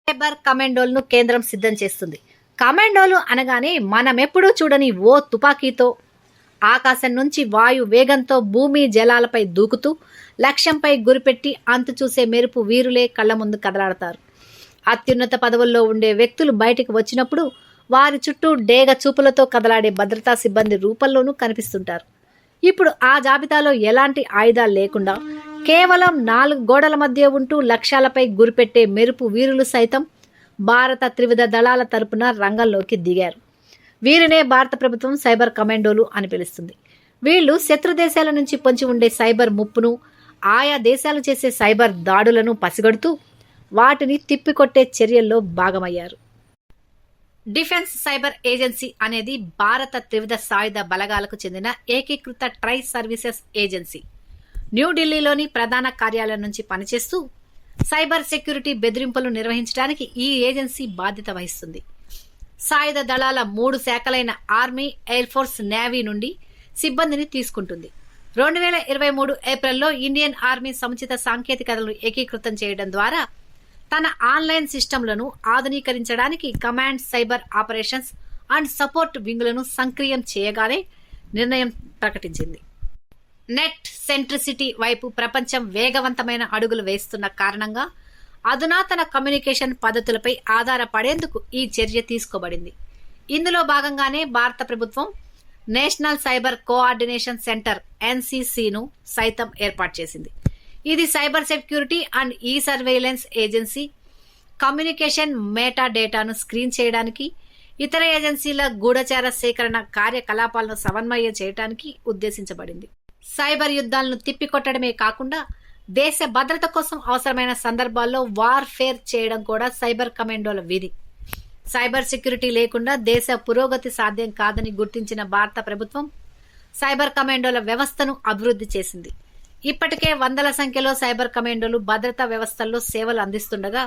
Cyber కమాండోలను కేంద్రం సిద్ధం చేస్తుంది. కమాండోలు అనగానే మనమెప్పుడూ చూడని ఓ తుపాకీతో ఆకాశం నుంచి వాయు వేగంతో భూమి జలాలపై దూకుతూ లక్ష్యంపై గురిపెట్టి అంతు చూసే మెరుపు వీరులే కళ్ల ముందు కదలాడతారు. అత్యున్నత పదవుల్లో ఉండే వ్యక్తులు బయటికి వచ్చినప్పుడు వారి చుట్టూ డేగ చూపులతో కదలాడే భద్రతా సిబ్బంది రూపంలోనూ కనిపిస్తుంటారు. ఇప్పుడు ఆ జాబితాలో ఎలాంటి ఆయుధాలు లేకుండా కేవలం 4 గోడల మధ్య ఉంటూ లక్ష్యాలపై గురిపెట్టే మెరుపు వీరులు సైతం భారత త్రివిధ దళాల తరపున రంగంలోకి దిగారు. వీరినే భారత ప్రభుత్వం సైబర్ కమాండోలు అని పిలుస్తుంది. వీళ్ళు శత్రు దేశాల నుంచి పొంచి ఉండే సైబర్ ముప్పును, ఆయా దేశాలు చేసే సైబర్ దాడులను పసిగడుతూ వాటిని తిప్పికొట్టే చర్యల్లో భాగమయ్యారు. డిఫెన్స్ సైబర్ ఏజెన్సీ అనేది భారత త్రివిధ సాయుధ బలగాలకు చెందిన ఏకీకృత ట్రై సర్వీసెస్ ఏజెన్సీ. న్యూఢిల్లీలోని ప్రధాన కార్యాలయం నుంచి పనిచేస్తూ సైబర్ సెక్యూరిటీ బెదిరింపులు నిర్వహించడానికి ఈ ఏజెన్సీ బాధ్యత వహిస్తుంది. సాయుధ దళాల 3 శాఖలైన ఆర్మీ, ఎయిర్ ఫోర్స్, నేవీ నుండి సిబ్బందిని తీసుకుంటుంది. 2023 ఏప్రిల్లో ఇండియన్ ఆర్మీ సముచిత సాంకేతికతలను ఏకీకృతం చేయడం ద్వారా తన ఆన్లైన్ సిస్టంలను ఆధునీకరించడానికి command, cyber operations and support వింగులను సక్రియం చేయగానే నిర్ణయం ప్రకటించింది. నెట్ సెంట్రిసిటీ వైపు ప్రపంచం వేగవంతమైన అడుగులు వేస్తున్న కారణంగా అధునాతన కమ్యూనికేషన్ పద్ధతులపై ఆధారపడేందుకు ఈ చర్య తీసుకోబడింది. ఇందులో భాగంగానే భారత ప్రభుత్వం నేషనల్ సైబర్ కోఆర్డినేషన్ సెంటర్ NCCను సైతం ఏర్పాటు చేసింది. ఇది సైబర్ సెక్యూరిటీ అండ్ ఈ సర్వేలెన్స్ ఏజెన్సీ కమ్యూనికేషన్ మెటా డేటాను స్క్రీన్ చేయడానికి, ఇతర ఏజెన్సీల గూఢచార సేకరణ కార్యకలాపాలను సమన్వయం చేయడానికి ఉద్దేశించబడింది. సైబర్ యుద్ధాలను తిప్పికొట్టడమే కాకుండా దేశ భద్రత కోసం అవసరమైన సందర్భాల్లో వార్ఫేర్ చేయడం కూడా సైబర్ కమాండోల విధి. సైబర్ సెక్యూరిటీ లేకుండా దేశ పురోగతి సాధ్యం కాదని గుర్తించిన భారత ప్రభుత్వం సైబర్ కమాండోల వ్యవస్థను అభివృద్ధి చేసింది. ఇప్పటికే వందల సంఖ్యలో సైబర్ కమాండోలు భద్రతా వ్యవస్థల్లో సేవలు అందిస్తుండగా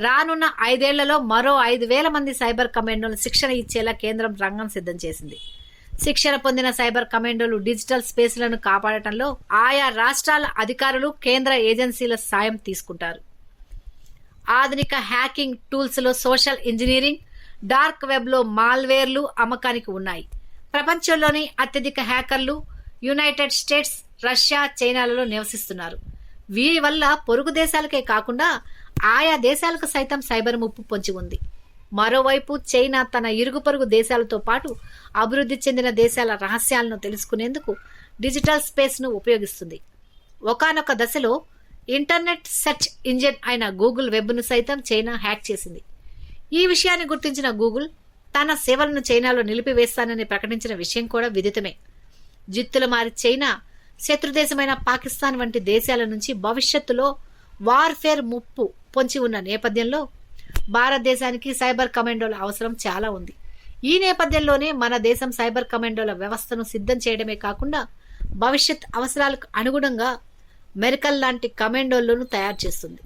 రానున్న 5 ఏళ్లలో మరో 5,000 మంది సైబర్ కమాండోలు శిక్షణ ఇచ్చేలా కేంద్రం రంగం సిద్ధం చేసింది. శిక్షణ పొందిన సైబర్ కమాండోలు డిజిటల్ స్పేస్లను కాపాడటంలో ఆయా రాష్ట్రాల అధికారులు, కేంద్ర ఏజెన్సీల సాయం తీసుకుంటారు. ఆధునిక హ్యాకింగ్ టూల్స్ లో సోషల్ ఇంజనీరింగ్, డార్క్ వెబ్ లో మాల్వేర్లు అమ్మకానికి ఉన్నాయి. ప్రపంచంలోని అత్యధిక హ్యాకర్లు యునైటెడ్ స్టేట్స్, రష్యా, చైనాలలో నివసిస్తున్నారు. వీరి వల్ల పొరుగు దేశాలకే కాకుండా ఆయా దేశాలకు సైతం సైబర్ ముప్పు పొంచి ఉంది. మరోవైపు చైనా తన ఇరుగు పొరుగు దేశాలతో పాటు అభివృద్ధి చెందిన దేశాల రహస్యాలను తెలుసుకునేందుకు డిజిటల్ స్పేస్ ను ఉపయోగిస్తుంది. ఒకానొక దశలో ఇంటర్నెట్ సెర్చ్ ఇంజిన్ అయిన గూగుల్ వెబ్ ను సైతం చైనా హ్యాక్ చేసింది. ఈ విషయాన్ని గుర్తించిన గూగుల్ తన సేవలను చైనాలో నిలిపివేస్తానని ప్రకటించిన విషయం కూడా విదితమే. జిత్తుల మారి చైనా శత్రుదేశమైన పాకిస్తాన్ వంటి దేశాల నుంచి భవిష్యత్తులో వార్ఫేర్ ముప్పు పొంచి ఉన్న నేపథ్యంలో భారతదేశానికి సైబర్ కమాండోల అవసరం చాలా ఉంది. ఈ నేపథ్యంలోనే మన దేశం సైబర్ కమాండోల వ్యవస్థను సిద్ధం చేయడమే కాకుండా భవిష్యత్ అవసరాలకు అనుగుణంగా మెరికల్ లాంటి కమాండోలను తయారు చేస్తుంది.